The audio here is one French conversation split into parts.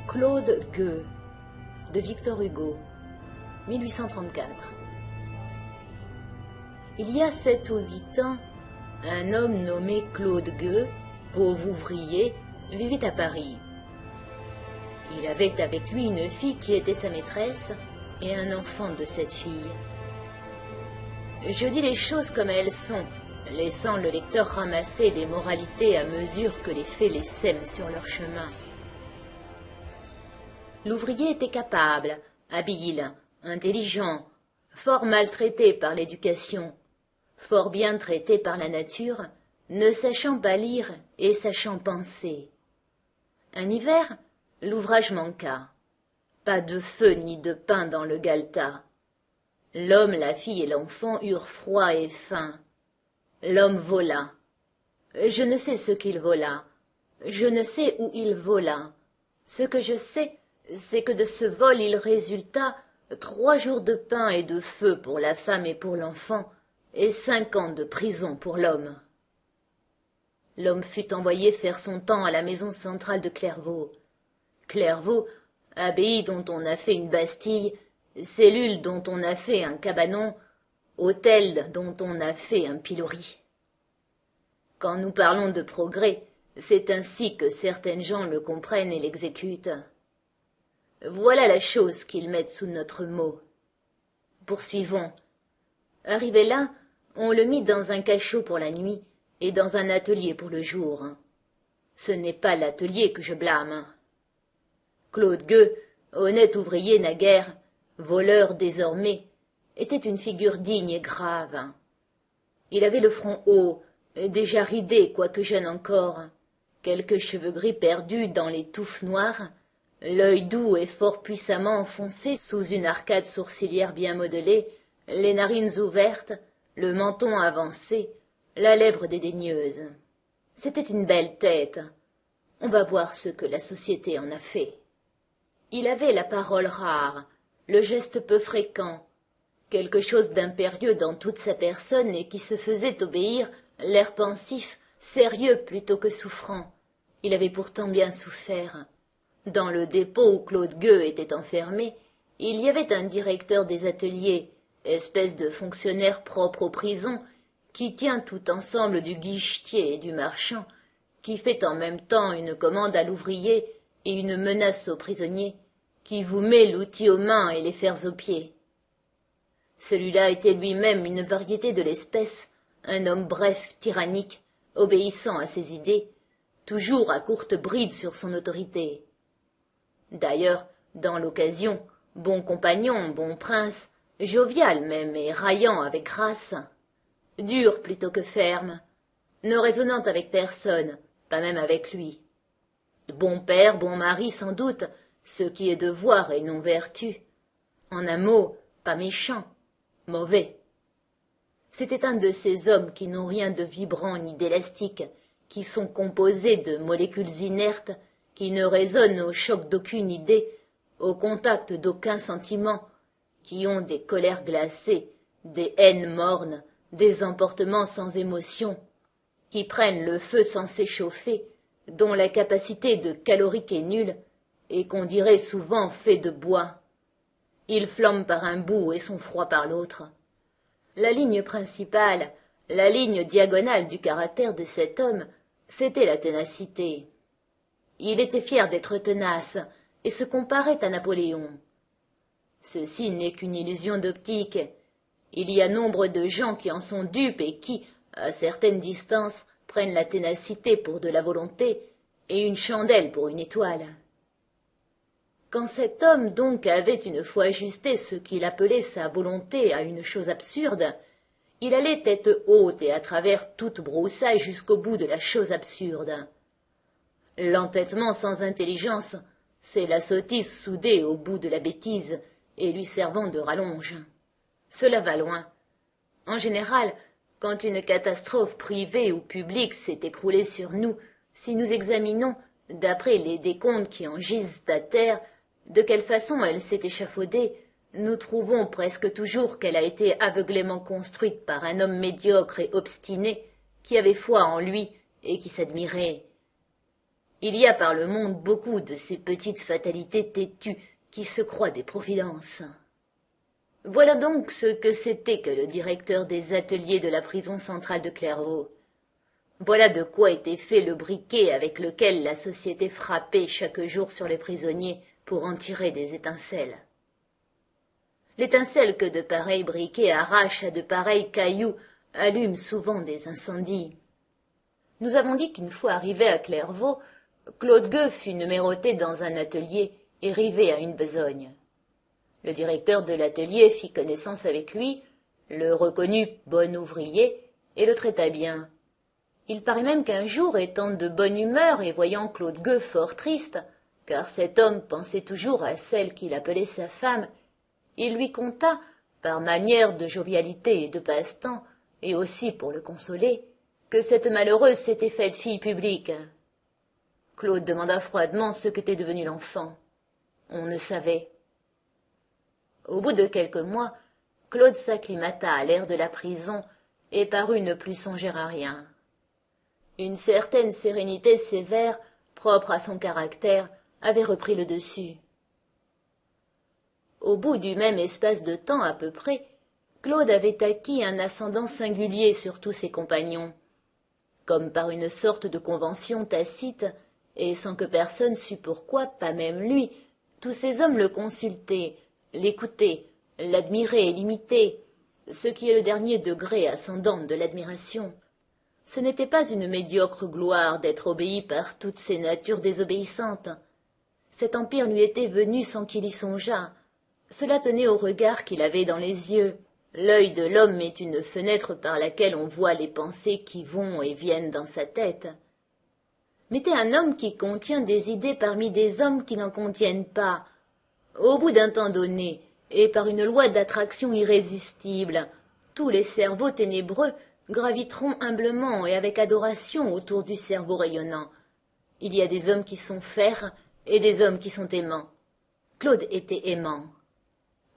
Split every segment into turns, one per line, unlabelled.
Claude Gueux, de Victor Hugo, 1834. Il y a 7 ou 8 ans, un homme nommé Claude Gueux, pauvre ouvrier, vivait à Paris. Il avait avec lui une fille qui était sa maîtresse et un enfant de cette fille. Je dis les choses comme elles sont, laissant le lecteur ramasser les moralités à mesure que les faits les sèment sur leur chemin. L'ouvrier était capable, habile, intelligent, fort maltraité par l'éducation, fort bien traité par la nature, ne sachant pas lire et sachant penser. Un hiver, l'ouvrage manqua. Pas de feu ni de pain dans le galetas. L'homme, la fille et l'enfant eurent froid et faim. L'homme vola. Je ne sais ce qu'il vola. Je ne sais où il vola. Ce que je sais, c'est que de ce vol il résulta 3 jours de pain et de feu pour la femme et pour l'enfant, et 5 ans de prison pour l'homme. L'homme fut envoyé faire son temps à la maison centrale de Clairvaux. Clairvaux, abbaye dont on a fait une bastille, cellule dont on a fait un cabanon, hôtel dont on a fait un pilori. Quand nous parlons de progrès, c'est ainsi que certaines gens le comprennent et l'exécutent. Voilà la chose qu'ils mettent sous notre mot. Poursuivons. Arrivé là, on le mit dans un cachot pour la nuit et dans un atelier pour le jour. Ce n'est pas l'atelier que je blâme. Claude Gueux, honnête ouvrier naguère, voleur désormais, était une figure digne et grave. Il avait le front haut, déjà ridé quoique jeune encore, quelques cheveux gris perdus dans les touffes noires, l'œil doux et fort puissamment enfoncé sous une arcade sourcilière bien modelée, les narines ouvertes, le menton avancé, la lèvre dédaigneuse. C'était une belle tête. On va voir ce que la société en a fait. Il avait la parole rare, le geste peu fréquent, quelque chose d'impérieux dans toute sa personne et qui se faisait obéir, l'air pensif, sérieux plutôt que souffrant. Il avait pourtant bien souffert. Dans le dépôt où Claude Gueux était enfermé, il y avait un directeur des ateliers, espèce de fonctionnaire propre aux prisons, qui tient tout ensemble du guichetier et du marchand, qui fait en même temps une commande à l'ouvrier et une menace aux prisonniers, qui vous met l'outil aux mains et les fers aux pieds. Celui-là était lui-même une variété de l'espèce, un homme bref, tyrannique, obéissant à ses idées, toujours à courte bride sur son autorité. D'ailleurs, dans l'occasion, bon compagnon, bon prince, jovial même et raillant avec grâce, dur plutôt que ferme, ne raisonnant avec personne, pas même avec lui. Bon père, bon mari sans doute, ce qui est devoir et non vertu. En un mot, pas méchant, mauvais. C'était un de ces hommes qui n'ont rien de vibrant ni d'élastique, qui sont composés de molécules inertes, qui ne résonnent au choc d'aucune idée, au contact d'aucun sentiment, qui ont des colères glacées, des haines mornes, des emportements sans émotion, qui prennent le feu sans s'échauffer, dont la capacité de calorique est nulle, et qu'on dirait souvent fait de bois. Ils flamment par un bout et sont froids par l'autre. La ligne principale, la ligne diagonale du caractère de cet homme, c'était la ténacité. Il était fier d'être tenace et se comparait à Napoléon. Ceci n'est qu'une illusion d'optique. Il y a nombre de gens qui en sont dupes et qui, à certaines distances, prennent la ténacité pour de la volonté et une chandelle pour une étoile. Quand cet homme donc avait une fois ajusté ce qu'il appelait sa volonté à une chose absurde, il allait tête haute et à travers toute broussaille jusqu'au bout de la chose absurde. L'entêtement sans intelligence, c'est la sottise soudée au bout de la bêtise et lui servant de rallonge. Cela va loin. En général, quand une catastrophe privée ou publique s'est écroulée sur nous, si nous examinons, d'après les décomptes qui en gisent à terre, de quelle façon elle s'est échafaudée, nous trouvons presque toujours qu'elle a été aveuglément construite par un homme médiocre et obstiné, qui avait foi en lui et qui s'admirait. Il y a par le monde beaucoup de ces petites fatalités têtues qui se croient des providences. Voilà donc ce que c'était que le directeur des ateliers de la prison centrale de Clairvaux. Voilà de quoi était fait le briquet avec lequel la société frappait chaque jour sur les prisonniers pour en tirer des étincelles. L'étincelle que de pareils briquets arrachent à de pareils cailloux allume souvent des incendies. Nous avons dit qu'une fois arrivé à Clairvaux, Claude Gueux fut numéroté dans un atelier et rivé à une besogne. Le directeur de l'atelier fit connaissance avec lui, le reconnut bon ouvrier et le traita bien. Il paraît même qu'un jour, étant de bonne humeur et voyant Claude Gueux fort triste, car cet homme pensait toujours à celle qu'il appelait sa femme, il lui conta, par manière de jovialité et de passe-temps, et aussi pour le consoler, que cette malheureuse s'était faite fille publique. Claude demanda froidement ce qu'était devenu l'enfant. On ne savait. Au bout de quelques mois, Claude s'acclimata à l'air de la prison et parut ne plus songer à rien. Une certaine sérénité sévère, propre à son caractère, avait repris le dessus. Au bout du même espace de temps à peu près, Claude avait acquis un ascendant singulier sur tous ses compagnons. Comme par une sorte de convention tacite, et sans que personne sût pourquoi, pas même lui, tous ces hommes le consultaient, l'écoutaient, l'admiraient et l'imitaient, ce qui est le dernier degré ascendant de l'admiration. Ce n'était pas une médiocre gloire d'être obéi par toutes ces natures désobéissantes. Cet empire lui était venu sans qu'il y songeât. Cela tenait au regard qu'il avait dans les yeux. L'œil de l'homme est une fenêtre par laquelle on voit les pensées qui vont et viennent dans sa tête. Mettez un homme qui contient des idées parmi des hommes qui n'en contiennent pas. Au bout d'un temps donné, et par une loi d'attraction irrésistible, tous les cerveaux ténébreux graviteront humblement et avec adoration autour du cerveau rayonnant. Il y a des hommes qui sont fers et des hommes qui sont aimants. Claude était aimant.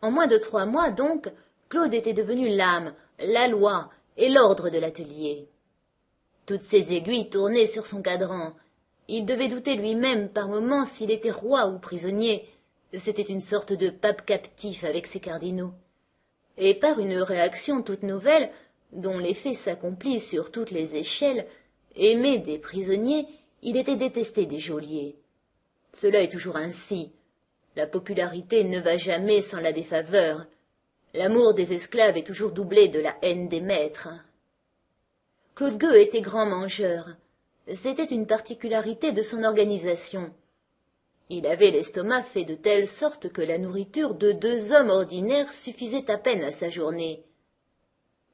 En moins de 3 mois, donc, Claude était devenu l'âme, la loi et l'ordre de l'atelier. Toutes ses aiguilles tournaient sur son cadran. Il devait douter lui-même par moments s'il était roi ou prisonnier. C'était une sorte de pape captif avec ses cardinaux. Et par une réaction toute nouvelle, dont l'effet s'accomplit sur toutes les échelles, aimé des prisonniers, il était détesté des geôliers. Cela est toujours ainsi. La popularité ne va jamais sans la défaveur. L'amour des esclaves est toujours doublé de la haine des maîtres. Claude Gueux était grand mangeur. C'était une particularité de son organisation. Il avait l'estomac fait de telle sorte que la nourriture de 2 hommes ordinaires suffisait à peine à sa journée.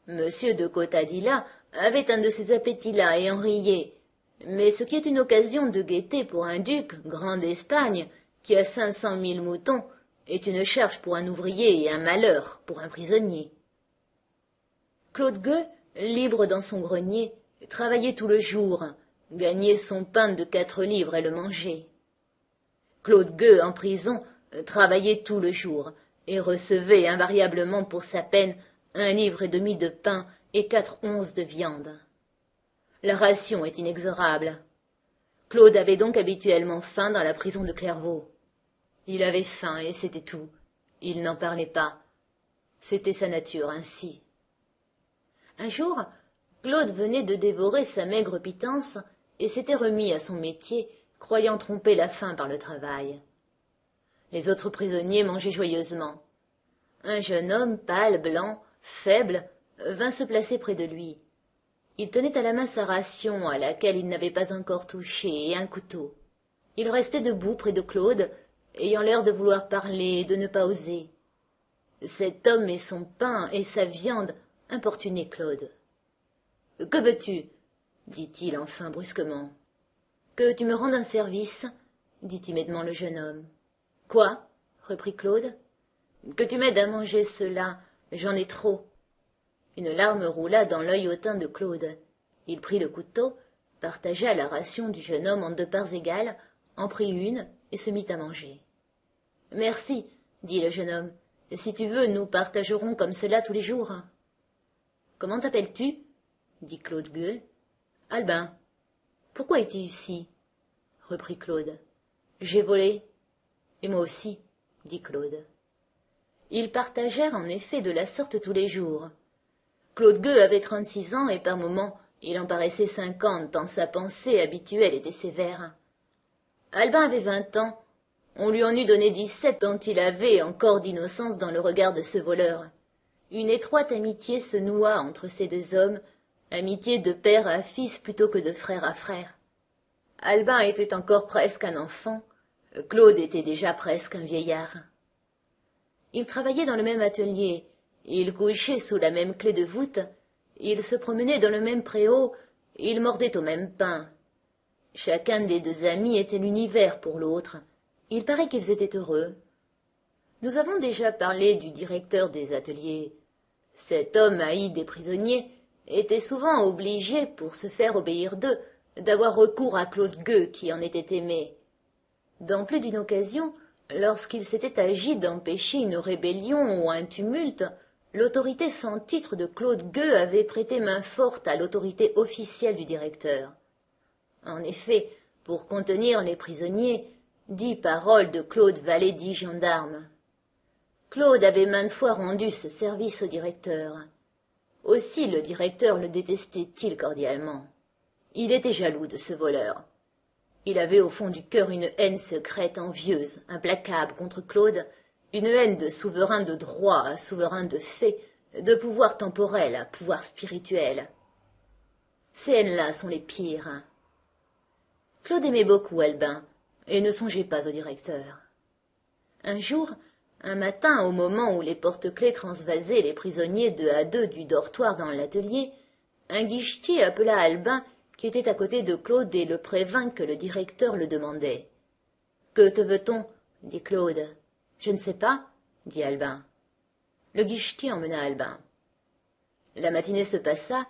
Monsieur de Cotadilla avait un de ces appétits-là et en riait, mais ce qui est une occasion de gaieté pour un duc, grand d'Espagne, qui a 500 000 moutons, est une charge pour un ouvrier et un malheur pour un prisonnier. Claude Gueux, libre dans son grenier, travaillait tout le jour, gagnait son pain de 4 livres et le mangeait. Claude Gueux, en prison, travaillait tout le jour, et recevait invariablement pour sa peine 1,5 livre de pain et 4 onces de viande. La ration est inexorable. Claude avait donc habituellement faim dans la prison de Clairvaux. Il avait faim et c'était tout. Il n'en parlait pas. C'était sa nature ainsi. Un jour, Claude venait de dévorer sa maigre pitance et s'était remis à son métier, croyant tromper la faim par le travail. Les autres prisonniers mangeaient joyeusement. Un jeune homme, pâle, blanc, faible, vint se placer près de lui. Il tenait à la main sa ration, à laquelle il n'avait pas encore touché, et un couteau. Il restait debout près de Claude, ayant l'air de vouloir parler et de ne pas oser. Cet homme et son pain et sa viande importunaient Claude. « Que veux-tu » dit-il enfin brusquement. « Que tu me rendes un service » dit timidement le jeune homme. « Quoi » reprit Claude. « Que tu m'aides à manger cela, j'en ai trop. » Une larme roula dans l'œil hautain de Claude. Il prit le couteau, partagea la ration du jeune homme en 2 parts égales, en prit une et se mit à manger. « Merci, dit le jeune homme. Si tu veux, nous partagerons comme cela tous les jours. »« Comment t'appelles-tu » dit Claude Gueux. « Albin. Pourquoi es-tu ici » reprit Claude. J'ai volé. Et moi aussi, dit Claude. Ils partagèrent en effet de la sorte tous les jours. Claude Gueux avait 36 ans et par moments il en paraissait 50 tant sa pensée habituelle était sévère. Albin avait 20 ans. On lui en eût donné 17 tant il avait encore d'innocence dans le regard de ce voleur. Une étroite amitié se noua entre ces deux hommes, amitié de père à fils plutôt que de frère à frère. Albin était encore presque un enfant, Claude était déjà presque un vieillard. Ils travaillaient dans le même atelier, ils couchaient sous la même clé de voûte, ils se promenaient dans le même préau, ils mordaient au même pain. Chacun des deux amis était l'univers pour l'autre. Il paraît qu'ils étaient heureux. Nous avons déjà parlé du directeur des ateliers. Cet homme haï des prisonniers était souvent obligé, pour se faire obéir d'eux, d'avoir recours à Claude Gueux qui en était aimé. Dans plus d'une occasion, lorsqu'il s'était agi d'empêcher une rébellion ou un tumulte, l'autorité sans titre de Claude Gueux avait prêté main forte à l'autorité officielle du directeur. En effet, pour contenir les prisonniers, 10 paroles de Claude valaient 10 gendarmes. Claude avait maintes fois rendu ce service au directeur. Aussi le directeur le détestait-il cordialement. Il était jaloux de ce voleur. Il avait au fond du cœur une haine secrète, envieuse, implacable contre Claude, une haine de souverain de droit à souverain de fait, de pouvoir temporel à pouvoir spirituel. Ces haines-là sont les pires. Claude aimait beaucoup Albin, et ne songeait pas au directeur. Un jour, un matin, au moment où les porte-clés transvasaient les prisonniers 2 à 2 du dortoir dans l'atelier, un guichetier appela Albin, qui était à côté de Claude, et le prévint que le directeur le demandait. « Que te veut-on » dit Claude. « Je ne sais pas, » dit Albin. Le guichetier emmena Albin. La matinée se passa,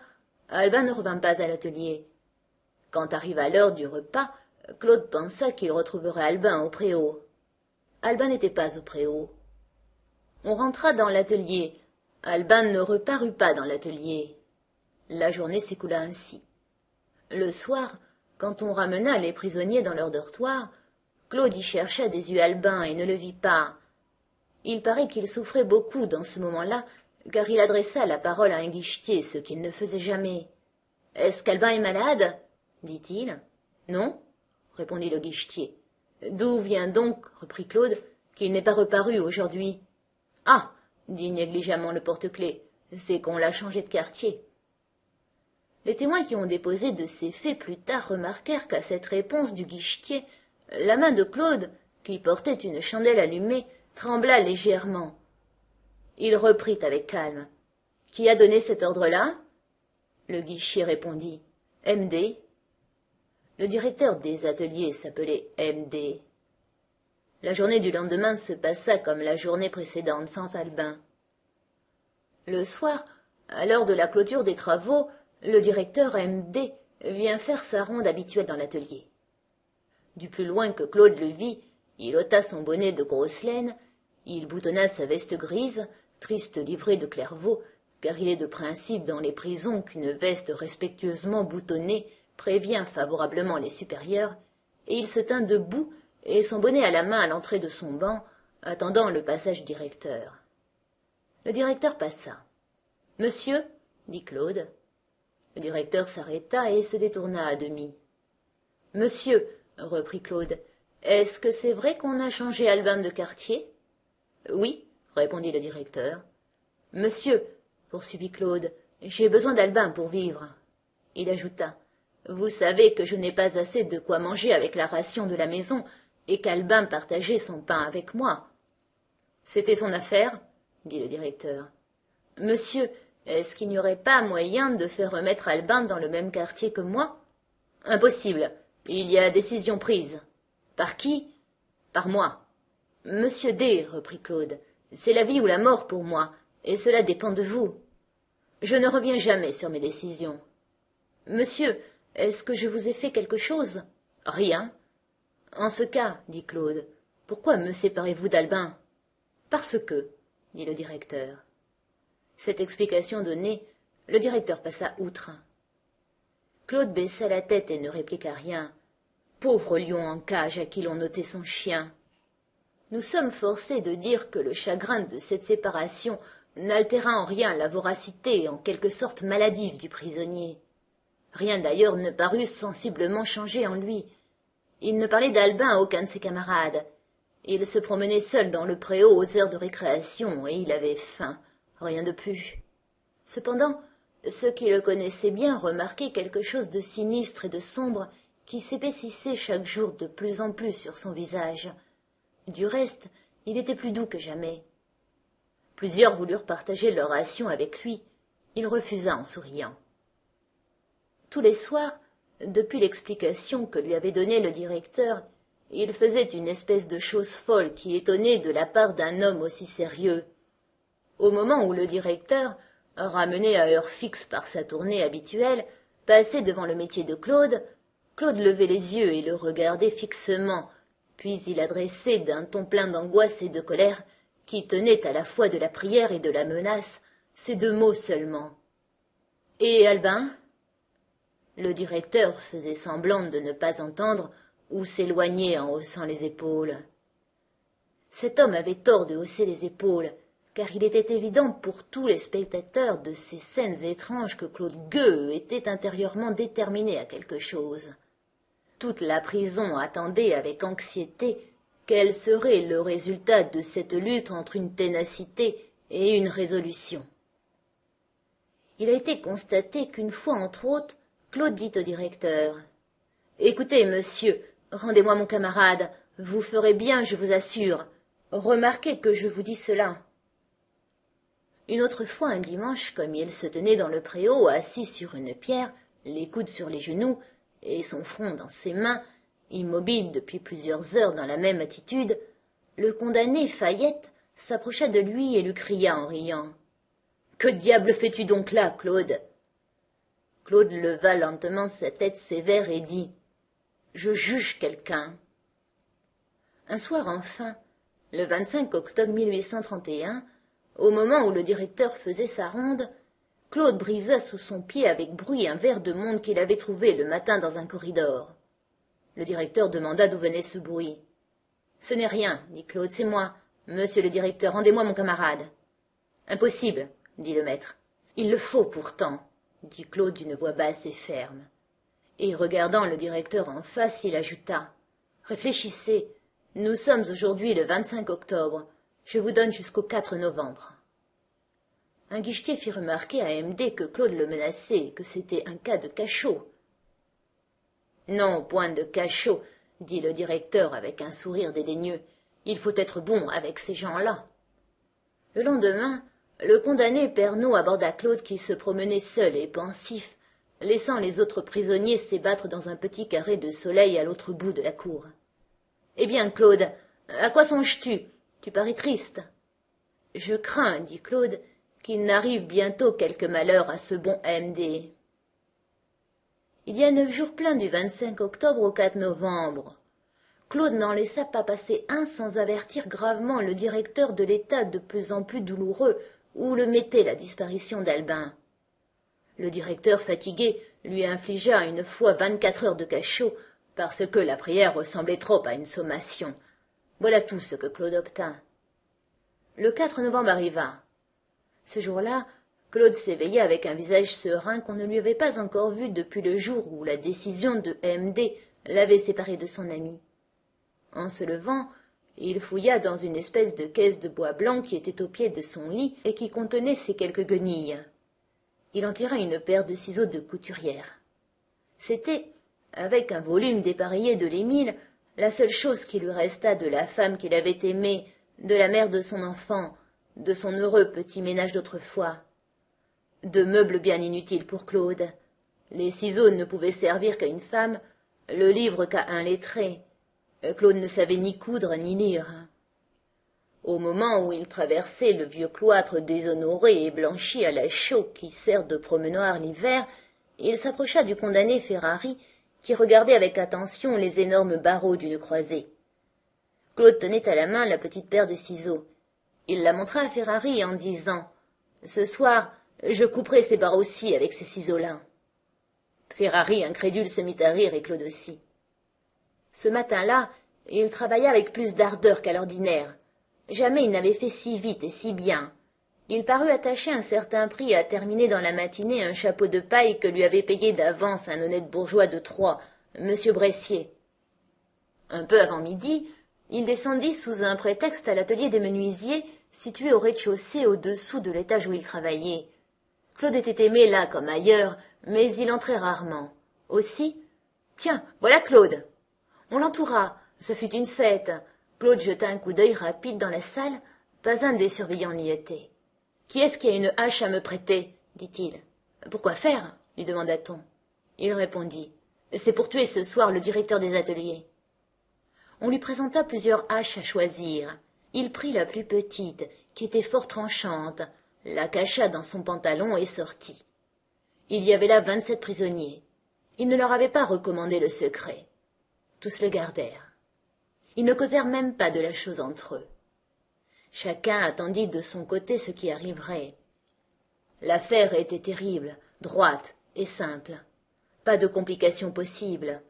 Albin ne revint pas à l'atelier. Quand arriva l'heure du repas, Claude pensa qu'il retrouverait Albin au préau. Albin n'était pas au préau. On rentra dans l'atelier. Albin ne reparut pas dans l'atelier. La journée s'écoula ainsi. Le soir, quand on ramena les prisonniers dans leur dortoir, Claude y chercha des yeux Albin et ne le vit pas. Il paraît qu'il souffrait beaucoup dans ce moment-là, car il adressa la parole à un guichetier, ce qu'il ne faisait jamais. « Est-ce qu'Albin est malade ?» dit-il. « Non, » répondit le guichetier. « D'où vient donc, reprit Claude, qu'il n'est pas reparu aujourd'hui ?»« Ah !» dit négligemment le porte-clés, « c'est qu'on l'a changé de quartier. » Les témoins qui ont déposé de ces faits plus tard remarquèrent qu'à cette réponse du guichetier, la main de Claude, qui portait une chandelle allumée, trembla légèrement. Il reprit avec calme. « Qui a donné cet ordre-là » Le guichetier répondit. « M.D. » Le directeur des ateliers s'appelait M.D. La journée du lendemain se passa comme la journée précédente sans Albin. Le soir, à l'heure de la clôture des travaux, le directeur M.D. vient faire sa ronde habituelle dans l'atelier. Du plus loin que Claude le vit, il ôta son bonnet de grosse laine, il boutonna sa veste grise, triste livrée de Clairvaux, car il est de principe dans les prisons qu'une veste respectueusement boutonnée prévient favorablement les supérieurs, et il se tint debout et son bonnet à la main à l'entrée de son banc, attendant le passage du directeur. Le directeur passa. « Monsieur » dit Claude. Le directeur s'arrêta et se détourna à demi. « Monsieur » reprit Claude, « est-ce que c'est vrai qu'on a changé Albin de quartier ?»« Oui » répondit le directeur. « Monsieur » poursuivit Claude, « j'ai besoin d'Albin pour vivre. » Il ajouta. « Vous savez que je n'ai pas assez de quoi manger avec la ration de la maison et qu'Albin partageait son pain avec moi. »« C'était son affaire ?» dit le directeur. « Monsieur, est-ce qu'il n'y aurait pas moyen de faire remettre Albin dans le même quartier que moi ?»« Impossible. Il y a décision prise. »« Par qui ?»« Par moi. »« Monsieur D, reprit Claude, c'est la vie ou la mort pour moi, et cela dépend de vous. Je ne reviens jamais sur mes décisions. »« Monsieur, est-ce que je vous ai fait quelque chose ?»« Rien. »« En ce cas, dit Claude, pourquoi me séparez-vous d'Albin ?»« Parce que, dit le directeur. Cette explication donnée, le directeur passa outre. Claude baissa la tête et ne répliqua rien. pauvre lion en cage à qui l'on ôtait son chien. Nous sommes forcés de dire que le chagrin de cette séparation n'altéra en rien la voracité en quelque sorte maladive du prisonnier. Rien d'ailleurs ne parut sensiblement changé en lui. Il ne parlait d'Albin à aucun de ses camarades. Il se promenait seul dans le préau aux heures de récréation, et il avait faim, rien de plus. Cependant, ceux qui le connaissaient bien remarquaient quelque chose de sinistre et de sombre qui s'épaississait chaque jour de plus en plus sur son visage. Du reste, il était plus doux que jamais. Plusieurs voulurent partager leur ration avec lui. Il refusa en souriant. Tous les soirs, depuis l'explication que lui avait donnée le directeur, il faisait une espèce de chose folle qui étonnait de la part d'un homme aussi sérieux. Au moment où le directeur, ramené à heure fixe par sa tournée habituelle, passait devant le métier de Claude, Claude levait les yeux et le regardait fixement, puis il adressait d'un ton plein d'angoisse et de colère, qui tenait à la fois de la prière et de la menace, ces deux mots seulement. « Et Albin ?» Le directeur faisait semblant de ne pas entendre ou s'éloignait en haussant les épaules. Cet homme avait tort de hausser les épaules, car il était évident pour tous les spectateurs de ces scènes étranges que Claude Gueux était intérieurement déterminé à quelque chose. Toute la prison attendait avec anxiété quel serait le résultat de cette lutte entre une ténacité et une résolution. Il a été constaté qu'une fois entre autres, Claude dit au directeur « Écoutez, monsieur, rendez-moi mon camarade, vous ferez bien, je vous assure. Remarquez que je vous dis cela. » Une autre fois, un dimanche, comme il se tenait dans le préau, assis sur une pierre, les coudes sur les genoux, et son front dans ses mains, immobile depuis plusieurs heures dans la même attitude, le condamné Fayette s'approcha de lui et lui cria en riant « Que diable fais-tu donc là, Claude ?» Claude leva lentement sa tête sévère et dit « Je juge quelqu'un. » Un soir enfin, le 25 octobre 1831, au moment où le directeur faisait sa ronde, Claude brisa sous son pied avec bruit un verre de monde qu'il avait trouvé le matin dans un corridor. Le directeur demanda d'où venait ce bruit. « Ce n'est rien, dit Claude, c'est moi. Monsieur le directeur, rendez-moi mon camarade. »« Impossible, dit le maître. »« Il le faut pourtant, dit Claude d'une voix basse et ferme. Et regardant le directeur en face, il ajouta. « Réfléchissez, nous sommes aujourd'hui le 25 octobre. Je vous donne jusqu'au 4 novembre. » Un guichetier fit remarquer à M.D. que Claude le menaçait, que c'était un cas de cachot. « Non, point de cachot, dit le directeur avec un sourire dédaigneux. Il faut être bon avec ces gens-là. » Le lendemain, le condamné Pernot aborda Claude qui se promenait seul et pensif, laissant les autres prisonniers s'ébattre dans un petit carré de soleil à l'autre bout de la cour. « Eh bien, Claude, à quoi songes-tu? Tu parais triste. »« Je crains, dit Claude, qu'il n'arrive bientôt quelque malheur à ce bon M.D. » Il y a 9 jours pleins du 25 octobre au 4 novembre. Claude n'en laissa pas passer un sans avertir gravement le directeur de l'état de plus en plus douloureux où le mettait la disparition d'Albin. Le directeur fatigué lui infligea une fois 24 heures de cachot parce que la prière ressemblait trop à une sommation. Voilà tout ce que Claude obtint. Le 4 novembre arriva. Ce jour-là, Claude s'éveilla avec un visage serein qu'on ne lui avait pas encore vu depuis le jour où la décision de M.D. l'avait séparé de son ami. En se levant, il fouilla dans une espèce de caisse de bois blanc qui était au pied de son lit et qui contenait ses quelques guenilles. Il en tira une paire de ciseaux de couturière. C'était, avec un volume dépareillé de l'Émile, la seule chose qui lui restât de la femme qu'il avait aimée, de la mère de son enfant, de son heureux petit ménage d'autrefois. Deux meubles bien inutiles pour Claude. Les ciseaux ne pouvaient servir qu'à une femme, le livre qu'à un lettré. Claude ne savait ni coudre ni lire. Au moment où il traversait le vieux cloître déshonoré et blanchi à la chaux qui sert de promenoir l'hiver, il s'approcha du condamné Ferrari, qui regardait avec attention les énormes barreaux d'une croisée. Claude tenait à la main la petite paire de ciseaux. Il la montra à Ferrari en disant « Ce soir, je couperai ces barreaux-ci avec ces ciseaux-là. » Ferrari, incrédule, se mit à rire et Claude aussi. Ce matin-là, il travailla avec plus d'ardeur qu'à l'ordinaire. Jamais il n'avait fait si vite et si bien. Il parut attacher un certain prix à terminer dans la matinée un chapeau de paille que lui avait payé d'avance un honnête bourgeois de Troyes, M. Bressier. Un peu avant midi, il descendit sous un prétexte à l'atelier des menuisiers, situé au rez-de-chaussée au-dessous de l'étage où il travaillait. Claude était aimé là comme ailleurs, mais il entrait rarement. Aussi, « Tiens, voilà Claude !» On l'entoura, ce fut une fête. Claude jeta un coup d'œil rapide dans la salle, pas un des surveillants n'y était. « Qui est-ce qui a une hache à me prêter ?» dit-il. « Pourquoi faire ?» lui demanda-t-on. Il répondit. « C'est pour tuer ce soir le directeur des ateliers. » On lui présenta plusieurs haches à choisir. Il prit la plus petite, qui était fort tranchante, la cacha dans son pantalon et sortit. Il y avait là 27 prisonniers. Il ne leur avait pas recommandé le secret. Tous le gardèrent. Ils ne causèrent même pas de la chose entre eux. Chacun attendit de son côté ce qui arriverait. L'affaire était terrible, droite et simple. Pas de complications possibles.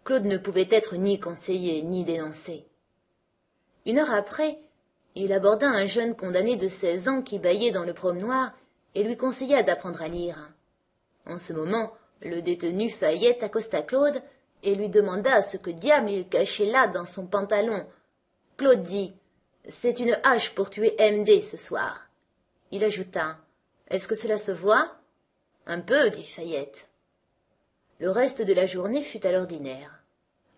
Claude ne pouvait être ni conseillé ni dénoncé. Une heure après, il aborda un jeune condamné de 16 ans qui bâillait dans le promenoir et lui conseilla d'apprendre à lire. En ce moment, le détenu Fayette accosta Claude et lui demanda ce que diable il cachait là dans son pantalon. Claude dit « C'est une hache pour tuer M.D. ce soir. » Il ajouta « Est-ce que cela se voit ?»« Un peu, » dit Fayette. Le reste de la journée fut à l'ordinaire.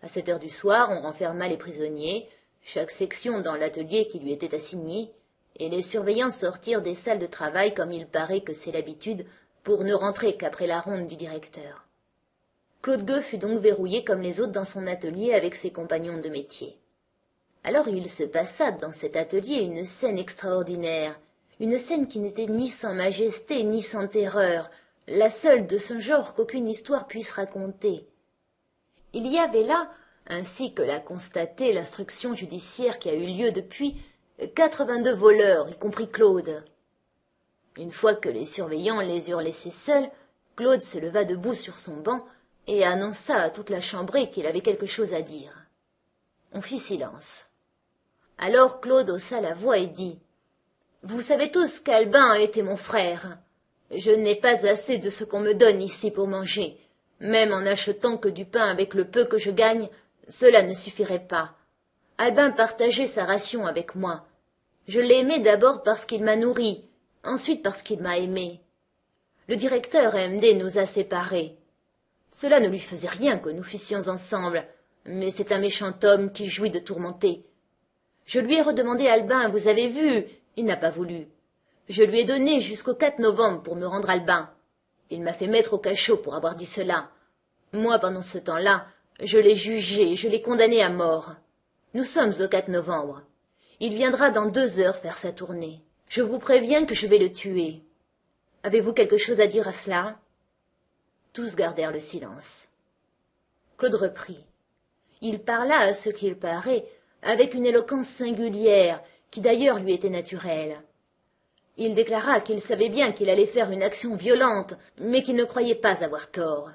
À 7 heures du soir, on renferma les prisonniers, chaque section dans l'atelier qui lui était assigné, et les surveillants sortirent des salles de travail comme il paraît que c'est l'habitude, pour ne rentrer qu'après la ronde du directeur. Claude Gueux fut donc verrouillé comme les autres dans son atelier avec ses compagnons de métier. Alors il se passa dans cet atelier une scène extraordinaire, une scène qui n'était ni sans majesté ni sans terreur, la seule de son genre qu'aucune histoire puisse raconter. Il y avait là, ainsi que l'a constaté l'instruction judiciaire qui a eu lieu depuis, 82 voleurs, y compris Claude. Une fois que les surveillants les eurent laissés seuls, Claude se leva debout sur son banc et annonça à toute la chambrée qu'il avait quelque chose à dire. On fit silence. Alors Claude haussa la voix et dit « Vous savez tous qu'Albin était mon frère. Je n'ai pas assez de ce qu'on me donne ici pour manger. Même en n'achetant que du pain avec le peu que je gagne, cela ne suffirait pas. Albin partageait sa ration avec moi. Je l'ai aimé d'abord parce qu'il m'a nourri, ensuite parce qu'il m'a aimé. Le directeur M.D. nous a séparés. Cela ne lui faisait rien que nous fissions ensemble, mais c'est un méchant homme qui jouit de tourmenter. Je lui ai redemandé Albin, vous avez vu, il n'a pas voulu. Je lui ai donné jusqu'au 4 novembre pour me rendre Albin. Il m'a fait mettre au cachot pour avoir dit cela. Moi, pendant ce temps-là, je l'ai jugé, je l'ai condamné à mort. Nous sommes au 4 novembre. Il viendra dans 2 heures faire sa tournée. Je vous préviens que je vais le tuer. Avez-vous quelque chose à dire à cela ?» Tous gardèrent le silence. Claude reprit. Il parla, à ce qu'il paraît, avec une éloquence singulière, qui d'ailleurs lui était naturelle. Il déclara qu'il savait bien qu'il allait faire une action violente, mais qu'il ne croyait pas avoir tort.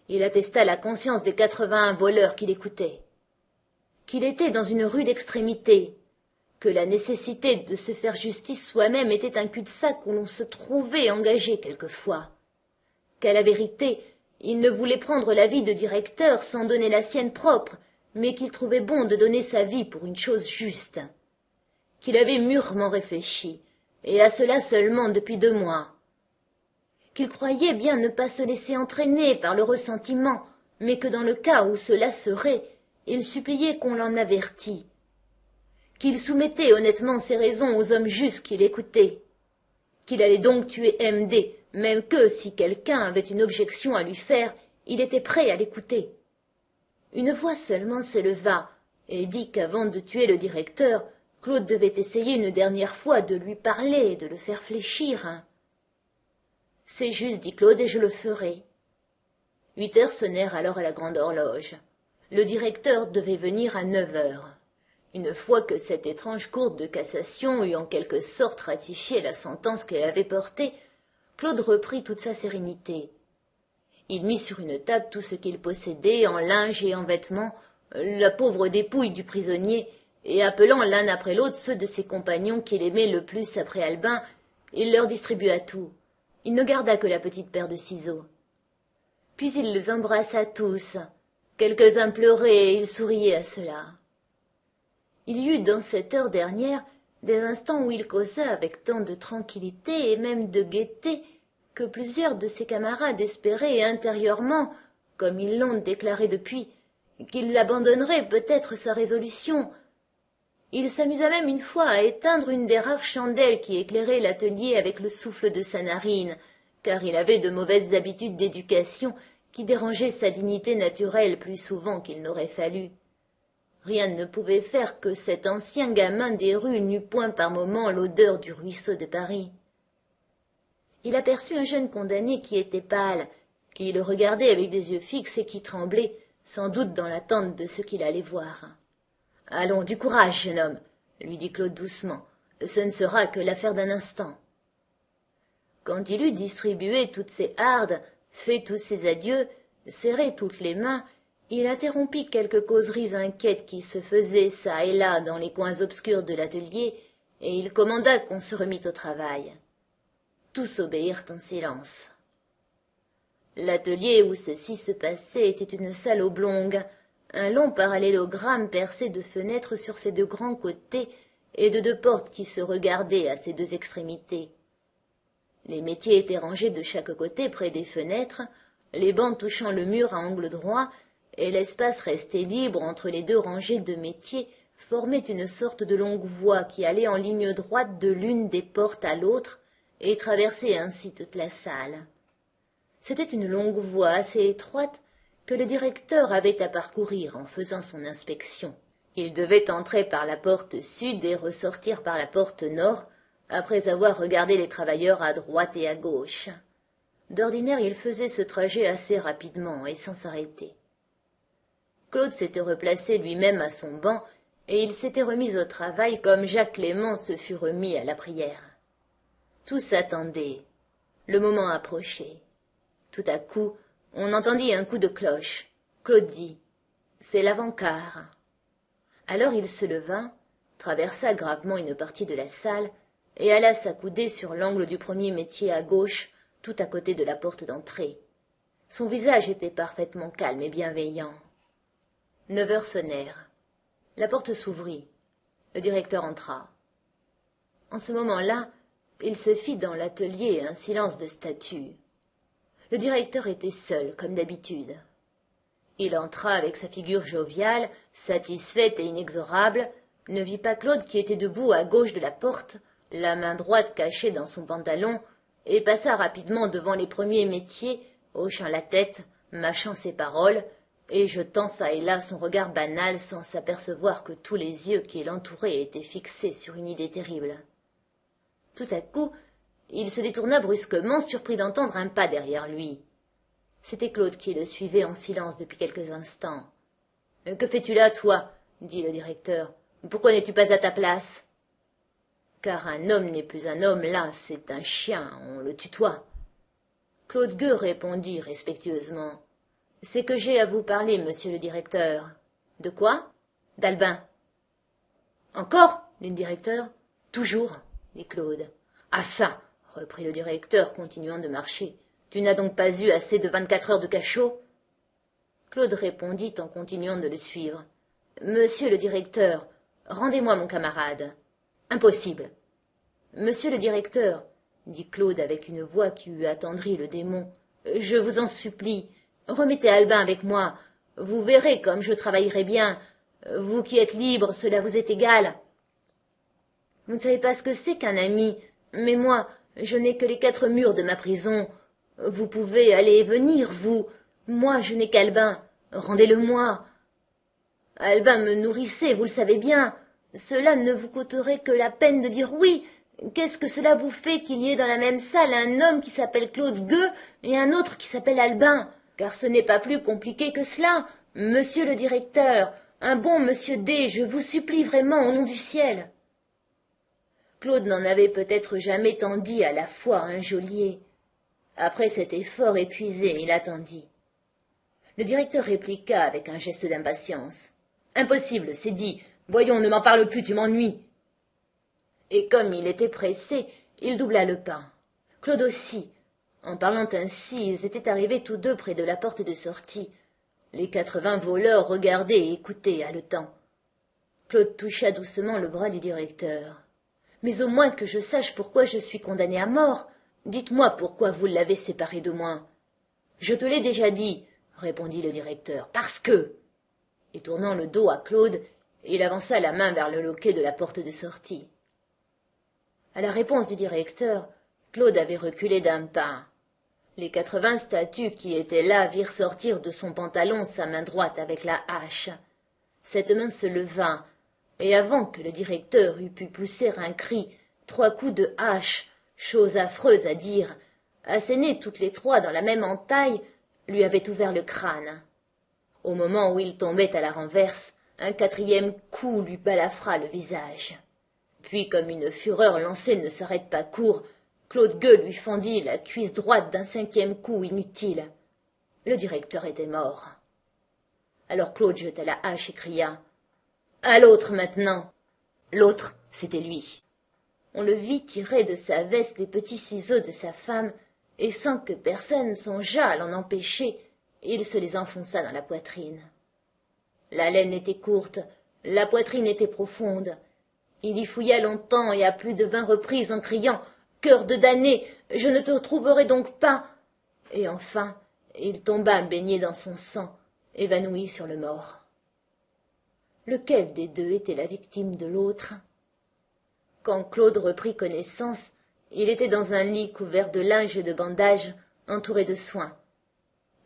Il attesta la conscience des 81 voleurs qui l'écoutaient. Qu'il était dans une rude extrémité, que la nécessité de se faire justice soi-même était un cul-de-sac où l'on se trouvait engagé quelquefois, qu'à la vérité, il ne voulait prendre la vie de directeur sans donner la sienne propre, mais qu'il trouvait bon de donner sa vie pour une chose juste, qu'il avait mûrement réfléchi, et à cela seulement depuis 2 mois, qu'il croyait bien ne pas se laisser entraîner par le ressentiment, mais que dans le cas où cela serait, il suppliait qu'on l'en avertît, qu'il soumettait honnêtement ses raisons aux hommes justes qui l'écoutaient, qu'il allait donc tuer M.D., même que, si quelqu'un avait une objection à lui faire, il était prêt à l'écouter. Une voix seulement s'éleva, et dit qu'avant de tuer le directeur, Claude devait essayer une dernière fois de lui parler et de le faire fléchir. « C'est juste, dit Claude, et je le ferai. » 8 heures sonnèrent alors à la grande horloge. Le directeur devait venir à 9 heures. Une fois que cette étrange cour de cassation eut en quelque sorte ratifié la sentence qu'elle avait portée, Claude reprit toute sa sérénité. Il mit sur une table tout ce qu'il possédait en linge et en vêtements, la pauvre dépouille du prisonnier, et appelant l'un après l'autre ceux de ses compagnons qu'il aimait le plus après Albin, il leur distribua tout. Il ne garda que la petite paire de ciseaux. Puis il les embrassa tous. Quelques-uns pleuraient et il souriait à cela. Il y eut dans cette heure dernière des instants où il causa avec tant de tranquillité et même de gaieté que plusieurs de ses camarades espéraient intérieurement, comme ils l'ont déclaré depuis, qu'il abandonnerait peut-être sa résolution. Il s'amusa même une fois à éteindre une des rares chandelles qui éclairaient l'atelier avec le souffle de sa narine, car il avait de mauvaises habitudes d'éducation qui dérangeaient sa dignité naturelle plus souvent qu'il n'aurait fallu. Rien ne pouvait faire que cet ancien gamin des rues n'eût point par moments l'odeur du ruisseau de Paris. Il aperçut un jeune condamné qui était pâle, qui le regardait avec des yeux fixes et qui tremblait, sans doute dans l'attente de ce qu'il allait voir. « Allons, du courage, jeune homme, » lui dit Claude doucement. « Ce ne sera que l'affaire d'un instant. » Quand il eut distribué toutes ses hardes, fait tous ses adieux, serré toutes les mains, il interrompit quelques causeries inquiètes qui se faisaient çà et là dans les coins obscurs de l'atelier, et il commanda qu'on se remît au travail. Tous obéirent en silence. L'atelier où ceci se passait était une salle oblongue, un long parallélogramme percé de fenêtres sur ses deux grands côtés et de deux portes qui se regardaient à ses deux extrémités. Les métiers étaient rangés de chaque côté près des fenêtres, les bancs touchant le mur à angle droit, et l'espace resté libre entre les deux rangées de métiers formait une sorte de longue voie qui allait en ligne droite de l'une des portes à l'autre et traversait ainsi toute la salle. C'était une longue voie assez étroite que le directeur avait à parcourir en faisant son inspection. Il devait entrer par la porte sud et ressortir par la porte nord, après avoir regardé les travailleurs à droite et à gauche. D'ordinaire, il faisait ce trajet assez rapidement et sans s'arrêter. Claude s'était replacé lui-même à son banc, et il s'était remis au travail comme Jacques Clément se fut remis à la prière. Tous attendaient. Le moment approchait. Tout à coup, on entendit un coup de cloche. Claude dit « C'est l'avant-quart ». Alors il se leva, traversa gravement une partie de la salle et alla s'accouder sur l'angle du premier métier à gauche, tout à côté de la porte d'entrée. Son visage était parfaitement calme et bienveillant. 9 heures sonnèrent. La porte s'ouvrit. Le directeur entra. En ce moment-là, il se fit dans l'atelier un silence de statue. Le directeur était seul, comme d'habitude. Il entra avec sa figure joviale, satisfaite et inexorable, ne vit pas Claude qui était debout à gauche de la porte, la main droite cachée dans son pantalon, et passa rapidement devant les premiers métiers, hochant la tête, mâchant ses paroles, et jetant çà et là son regard banal sans s'apercevoir que tous les yeux qui l'entouraient étaient fixés sur une idée terrible. Tout à coup, il se détourna brusquement, surpris d'entendre un pas derrière lui. C'était Claude qui le suivait en silence depuis quelques instants. « Que fais-tu là, toi » dit le directeur. « Pourquoi n'es-tu pas à ta place ?»« Car un homme n'est plus un homme, là, c'est un chien, on le tutoie. » Claude Gueux répondit respectueusement. « C'est que j'ai à vous parler, monsieur le directeur. »« De quoi ?»« D'Albin. »« Encore ?» dit le directeur. « Toujours, » dit Claude. « Ah ça !» reprit le directeur, continuant de marcher. « Tu n'as donc pas eu assez de 24 heures de cachot ?» Claude répondit en continuant de le suivre. « Monsieur le directeur, rendez-moi mon camarade. »« Impossible. »« Monsieur le directeur, » dit Claude avec une voix qui eût attendri le démon, « je vous en supplie, remettez Albin avec moi. Vous verrez comme je travaillerai bien. Vous qui êtes libre, cela vous est égal. Vous ne savez pas ce que c'est qu'un ami, mais moi, je n'ai que les 4 murs de ma prison. Vous pouvez aller et venir, vous. Moi, je n'ai qu'Albin. Rendez-le-moi. Albin me nourrissait, vous le savez bien. Cela ne vous coûterait que la peine de dire oui. Qu'est-ce que cela vous fait qu'il y ait dans la même salle un homme qui s'appelle Claude Gueux et un autre qui s'appelle Albin? Car ce n'est pas plus compliqué que cela. Monsieur le directeur, un bon monsieur D, je vous supplie vraiment au nom du ciel. Claude n'en avait peut-être jamais tant dit à la fois à un geôlier. Après cet effort épuisé, il attendit. Le directeur répliqua avec un geste d'impatience. Impossible, c'est dit. Voyons, ne m'en parle plus, tu m'ennuies. Et comme il était pressé, il doubla le pas. Claude aussi. En parlant ainsi, ils étaient arrivés tous deux près de la porte de sortie. Les 80 voleurs regardaient et écoutaient haletants. Claude toucha doucement le bras du directeur. « Mais au moins que je sache pourquoi je suis condamné à mort. Dites-moi pourquoi vous l'avez séparé de moi. »« Je te l'ai déjà dit, » répondit le directeur. « Parce que... » Et tournant le dos à Claude, il avança la main vers le loquet de la porte de sortie. À la réponse du directeur, Claude avait reculé d'un pas. Les 80 statues qui étaient là virent sortir de son pantalon sa main droite avec la hache. Cette main se leva, et avant que le directeur eût pu pousser un cri, 3 coups de hache, chose affreuse à dire, assénés toutes les 3 dans la même entaille, lui avaient ouvert le crâne. Au moment où il tombait à la renverse, un 4e coup lui balafra le visage. Puis, comme une fureur lancée ne s'arrête pas court, Claude Gueux lui fendit la cuisse droite d'un 5e coup inutile. Le directeur était mort. Alors Claude jeta la hache et cria « À l'autre maintenant !» L'autre, c'était lui. On le vit tirer de sa veste les petits ciseaux de sa femme, et sans que personne songeât à l'en empêcher, il se les enfonça dans la poitrine. La laine était courte, la poitrine était profonde. Il y fouilla longtemps et à plus de 20 reprises en criant « Cœur de damné, je ne te retrouverai donc pas !» Et enfin, il tomba baigné dans son sang, évanoui sur le mort. Lequel des deux était la victime de l'autre? Quand Claude reprit connaissance, il était dans un lit couvert de linge et de bandages, entouré de soins.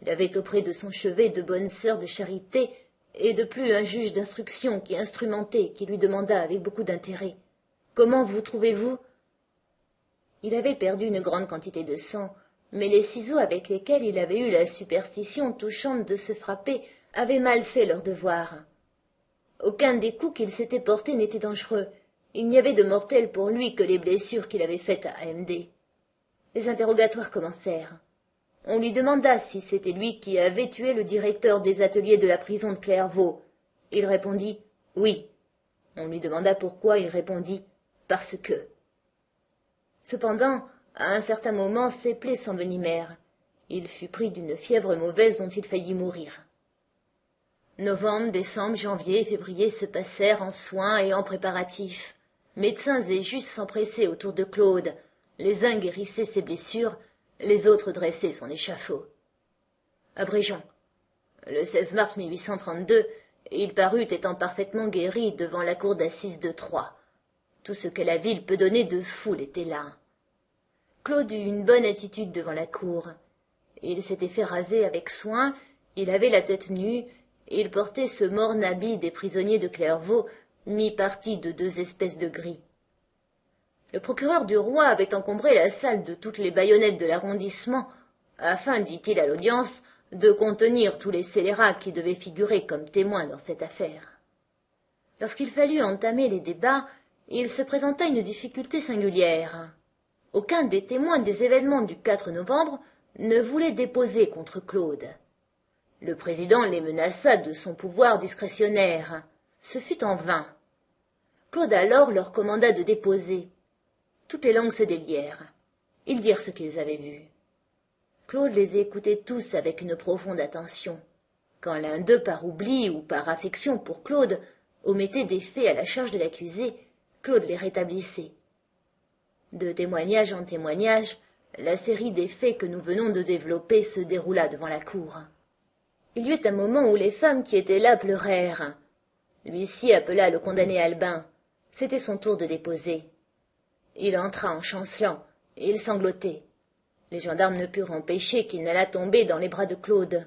Il avait auprès de son chevet de bonnes sœurs de charité, et de plus un juge d'instruction qui instrumentait, qui lui demanda avec beaucoup d'intérêt « Comment vous trouvez-vous » Il avait perdu une grande quantité de sang, mais les ciseaux avec lesquels il avait eu la superstition touchante de se frapper avaient mal fait leur devoir. Aucun des coups qu'il s'était portés n'était dangereux. Il n'y avait de mortels pour lui que les blessures qu'il avait faites à AMD. Les interrogatoires commencèrent. On lui demanda si c'était lui qui avait tué le directeur des ateliers de la prison de Clairvaux. Il répondit « Oui ». On lui demanda pourquoi, il répondit « Parce que ». Cependant, à un certain moment, ses plaies s'envenimèrent. Il fut pris d'une fièvre mauvaise dont il faillit mourir. Novembre, décembre, janvier et février se passèrent en soins et en préparatifs. Médecins et juges s'empressaient autour de Claude. Les uns guérissaient ses blessures, les autres dressaient son échafaud. Abrégeons. Le 16 mars 1832, il parut étant parfaitement guéri devant la cour d'assises de Troyes. Tout ce que la ville peut donner de foule était là. Claude eut une bonne attitude devant la cour. Il s'était fait raser avec soin, il avait la tête nue, il portait ce morne habit des prisonniers de Clairvaux, mi-parti de 2 espèces de gris. Le procureur du roi avait encombré la salle de toutes les baïonnettes de l'arrondissement, afin, dit-il à l'audience, de contenir tous les scélérats qui devaient figurer comme témoins dans cette affaire. Lorsqu'il fallut entamer les débats, il se présenta une difficulté singulière. Aucun des témoins des événements du 4 novembre ne voulait déposer contre Claude. Le président les menaça de son pouvoir discrétionnaire. Ce fut en vain. Claude alors leur commanda de déposer. Toutes les langues se délièrent. Ils dirent ce qu'ils avaient vu. Claude les écoutait tous avec une profonde attention. Quand l'un d'eux, par oubli ou par affection pour Claude, omettait des faits à la charge de l'accusé, Claude les rétablissait. De témoignage en témoignage, la série des faits que nous venons de développer se déroula devant la cour. Il y eut un moment où les femmes qui étaient là pleurèrent. L'huissier appela le condamné Albin. C'était son tour de déposer. Il entra en chancelant, et il sanglotait. Les gendarmes ne purent empêcher qu'il n'allât tomber dans les bras de Claude.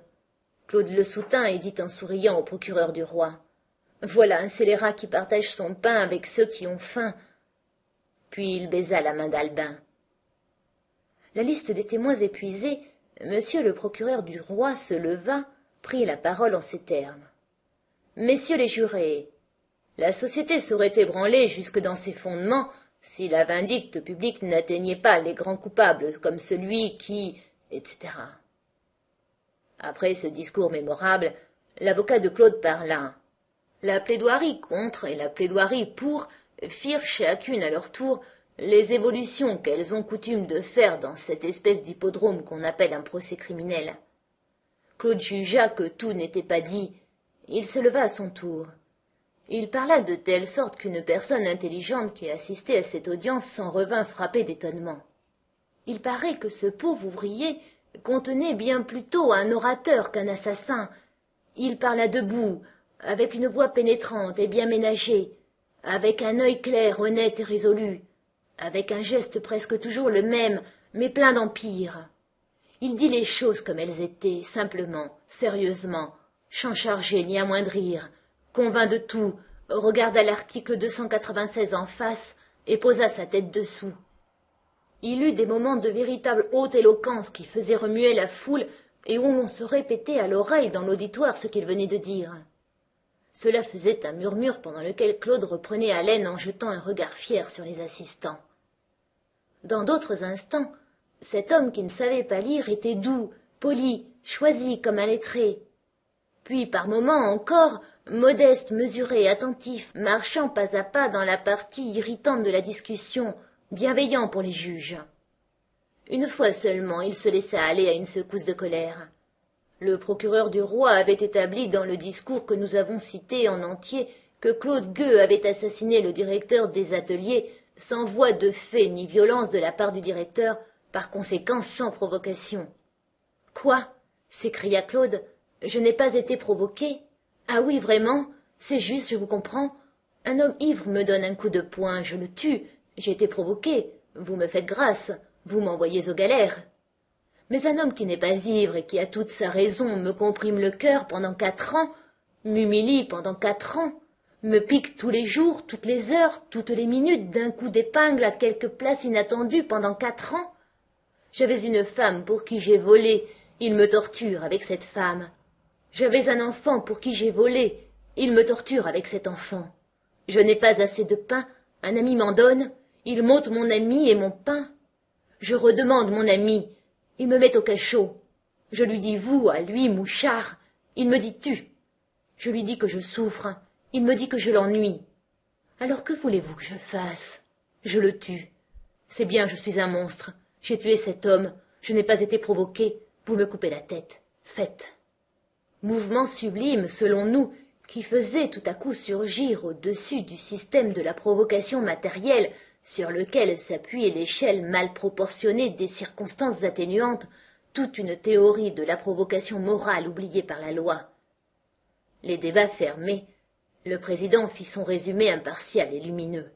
Claude le soutint et dit en souriant au procureur du roi. « Voilà un scélérat qui partage son pain avec ceux qui ont faim. » Puis il baisa la main d'Albin. La liste des témoins épuisée, monsieur le procureur du roi se leva, prit la parole en ces termes. « Messieurs les jurés, la société serait ébranlée jusque dans ses fondements si la vindicte publique n'atteignait pas les grands coupables comme celui qui... etc. » Après ce discours mémorable, l'avocat de Claude parla. La plaidoirie contre et la plaidoirie pour firent chacune à leur tour les évolutions qu'elles ont coutume de faire dans cette espèce d'hippodrome qu'on appelle un procès criminel. Claude jugea que tout n'était pas dit. Il se leva à son tour. Il parla de telle sorte qu'une personne intelligente qui assistait à cette audience s'en revint frappée d'étonnement. Il paraît que ce pauvre ouvrier contenait bien plutôt un orateur qu'un assassin. Il parla debout, avec une voix pénétrante et bien ménagée, avec un œil clair, honnête et résolu, avec un geste presque toujours le même, mais plein d'empire. Il dit les choses comme elles étaient, simplement, sérieusement, sans charger ni amoindrir, convint de tout, regarda l'article 296 en face et posa sa tête dessous. Il eut des moments de véritable haute éloquence qui faisaient remuer la foule et où l'on se répétait à l'oreille dans l'auditoire ce qu'il venait de dire. Cela faisait un murmure pendant lequel Claude reprenait haleine en jetant un regard fier sur les assistants. Dans d'autres instants, cet homme qui ne savait pas lire était doux, poli, choisi comme un lettré. Puis, par moments encore, modeste, mesuré, attentif, marchant pas à pas dans la partie irritante de la discussion, bienveillant pour les juges. Une fois seulement, il se laissa aller à une secousse de colère. Le procureur du roi avait établi dans le discours que nous avons cité en entier que Claude Gueux avait assassiné le directeur des ateliers sans voie de fait ni violence de la part du directeur, par conséquent sans provocation. « Quoi » s'écria Claude. « Je n'ai pas été provoqué. Ah oui, vraiment, c'est juste, je vous comprends. Un homme ivre me donne un coup de poing, je le tue. J'ai été provoqué. Vous me faites grâce. Vous m'envoyez aux galères. Mais un homme qui n'est pas ivre et qui a toute sa raison me comprime le cœur pendant 4 ans, m'humilie pendant 4 ans, me pique tous les jours, toutes les heures, toutes les minutes d'un coup d'épingle à quelque place inattendue pendant 4 ans. J'avais une femme pour qui j'ai volé, il me torture avec cette femme. J'avais un enfant pour qui j'ai volé, il me torture avec cet enfant. Je n'ai pas assez de pain, un ami m'en donne, il m'ôte mon ami et mon pain. Je redemande mon ami, il me met au cachot. Je lui dis vous, à lui, mouchard, il me dit tu. Je lui dis que je souffre, il me dit que je l'ennuie. Alors que voulez-vous que je fasse? Je le tue. C'est bien, je suis un monstre. J'ai tué cet homme, je n'ai pas été provoqué, vous me coupez la tête. Faites. Mouvement sublime, selon nous, qui faisait tout à coup surgir au-dessus du système de la provocation matérielle sur lequel s'appuyait l'échelle mal proportionnée des circonstances atténuantes, toute une théorie de la provocation morale oubliée par la loi. Les débats fermés, le président fit son résumé impartial et lumineux.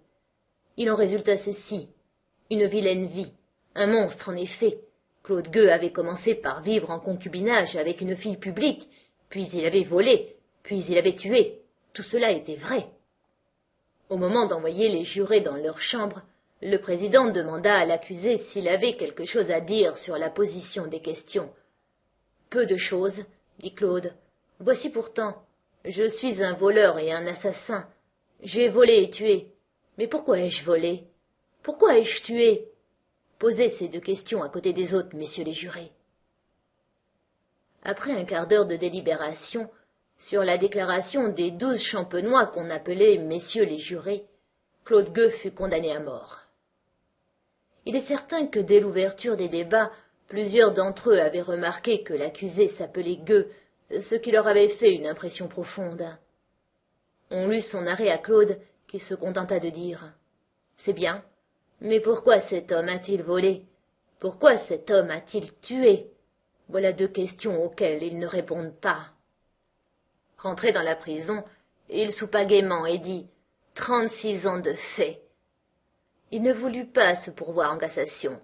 Il en résulta ceci: une vilaine vie, un monstre en effet. Claude Gueux avait commencé par vivre en concubinage avec une fille publique, puis il avait volé, puis il avait tué. Tout cela était vrai. Au moment d'envoyer les jurés dans leur chambre, le président demanda à l'accusé s'il avait quelque chose à dire sur la position des questions. « Peu de choses, » dit Claude. « Voici pourtant, je suis un voleur et un assassin. J'ai volé et tué. Mais pourquoi ai-je volé? Pourquoi ai-je tué? Posez ces 2 questions à côté des autres, messieurs les jurés. » Après un quart d'heure de délibération, sur la déclaration des 12 champenois qu'on appelait messieurs les jurés, Claude Gueux fut condamné à mort. Il est certain que dès l'ouverture des débats, plusieurs d'entre eux avaient remarqué que l'accusé s'appelait Gueux, ce qui leur avait fait une impression profonde. On lut son arrêt à Claude, qui se contenta de dire « C'est bien, mais pourquoi cet homme a-t-il volé? Pourquoi cet homme a-t-il tué? Voilà 2 questions auxquelles ils ne répondent pas. » Rentré dans la prison, il soupa gaiement et dit « 36 ans de fait ». Il ne voulut pas se pourvoir en cassation.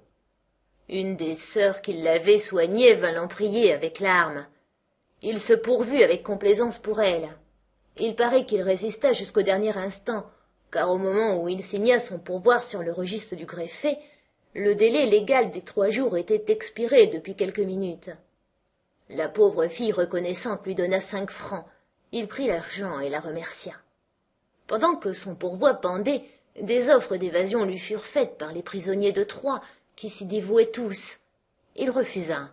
Une des sœurs qui l'avait soigné vint l'en prier avec larmes. Il se pourvut avec complaisance pour elle. Il paraît qu'il résista jusqu'au dernier instant, car au moment où il signa son pourvoi sur le registre du greffier, le délai légal des 3 jours était expiré depuis quelques minutes. La pauvre fille reconnaissante lui donna 5 francs. Il prit l'argent et la remercia. Pendant que son pourvoi pendait, des offres d'évasion lui furent faites par les prisonniers de Troyes, qui s'y dévouaient tous. Il refusa.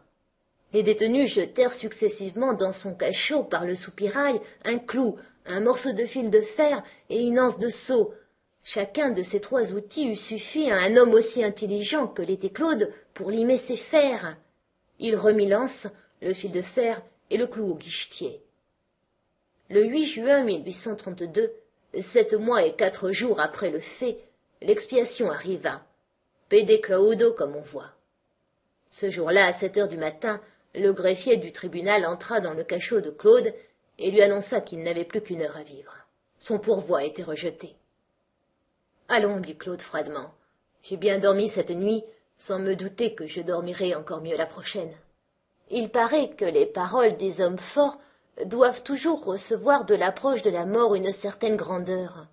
Les détenus jetèrent successivement dans son cachot par le soupirail un clou, un morceau de fil de fer et une anse de seau. Chacun de ces trois outils eût suffi à un homme aussi intelligent que l'était Claude pour limer ses fers. Il remit l'anse, le fil de fer et le clou au guichetier. Le 8 juin 1832, 7 mois et 4 jours après le fait, l'expiation arriva. Pede claudo, comme on voit. Ce jour-là, à 7 heures du matin, le greffier du tribunal entra dans le cachot de Claude et lui annonça qu'il n'avait plus qu'une heure à vivre. Son pourvoi était rejeté. « Allons, dit Claude froidement, j'ai bien dormi cette nuit, sans me douter que je dormirai encore mieux la prochaine. Il paraît que les paroles des hommes forts doivent toujours recevoir de l'approche de la mort une certaine grandeur. »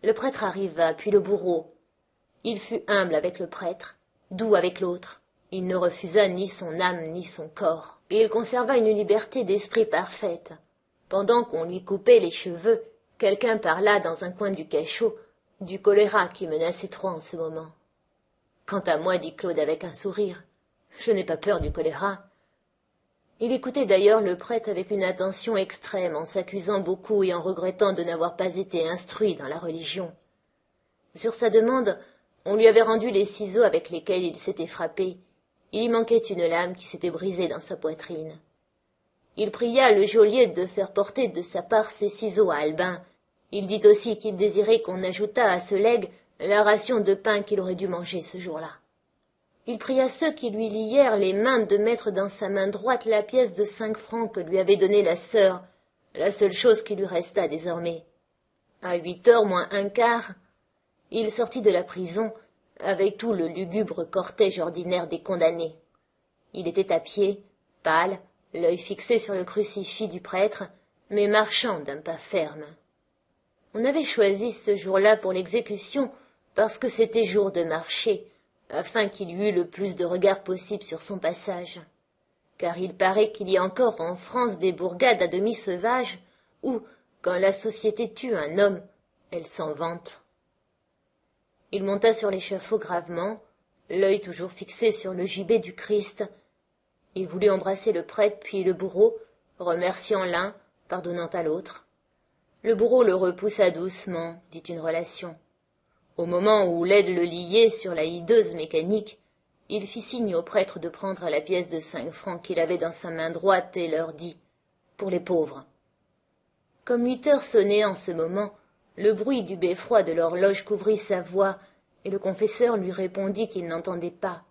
Le prêtre arriva, puis le bourreau. Il fut humble avec le prêtre, doux avec l'autre. Il ne refusa ni son âme ni son corps, et il conserva une liberté d'esprit parfaite. Pendant qu'on lui coupait les cheveux, quelqu'un parla dans un coin du cachot du choléra qui menaçait Troyes en ce moment. « Quant à moi, dit Claude avec un sourire, je n'ai pas peur du choléra. » Il écoutait d'ailleurs le prêtre avec une attention extrême, en s'accusant beaucoup et en regrettant de n'avoir pas été instruit dans la religion. Sur sa demande, on lui avait rendu les ciseaux avec lesquels il s'était frappé. Il y manquait une lame qui s'était brisée dans sa poitrine. Il pria le geôlier de faire porter de sa part ses ciseaux à Albin. Il dit aussi qu'il désirait qu'on ajoutât à ce legs la ration de pain qu'il aurait dû manger ce jour-là. Il pria ceux qui lui lièrent les mains de mettre dans sa main droite la pièce de 5 francs que lui avait donnée la sœur, la seule chose qui lui restât désormais. À 8 heures moins un quart, il sortit de la prison avec tout le lugubre cortège ordinaire des condamnés. Il était à pied, pâle, l'œil fixé sur le crucifix du prêtre, mais marchant d'un pas ferme. On avait choisi ce jour-là pour l'exécution parce que c'était jour de marché, afin qu'il y eût le plus de regards possible sur son passage. Car il paraît qu'il y a encore en France des bourgades à demi sauvages où, quand la société tue un homme, elle s'en vante. Il monta sur l'échafaud gravement, l'œil toujours fixé sur le gibet du Christ. Il voulut embrasser le prêtre puis le bourreau, remerciant l'un, pardonnant à l'autre. Le bourreau le repoussa doucement, dit une relation. Au moment où l'aide le liait sur la hideuse mécanique, il fit signe au prêtre de prendre la pièce de 5 francs qu'il avait dans sa main droite et leur dit « Pour les pauvres ». Comme 8 heures sonnaient en ce moment, le bruit du beffroi de l'horloge couvrit sa voix, et le confesseur lui répondit qu'il n'entendait pas.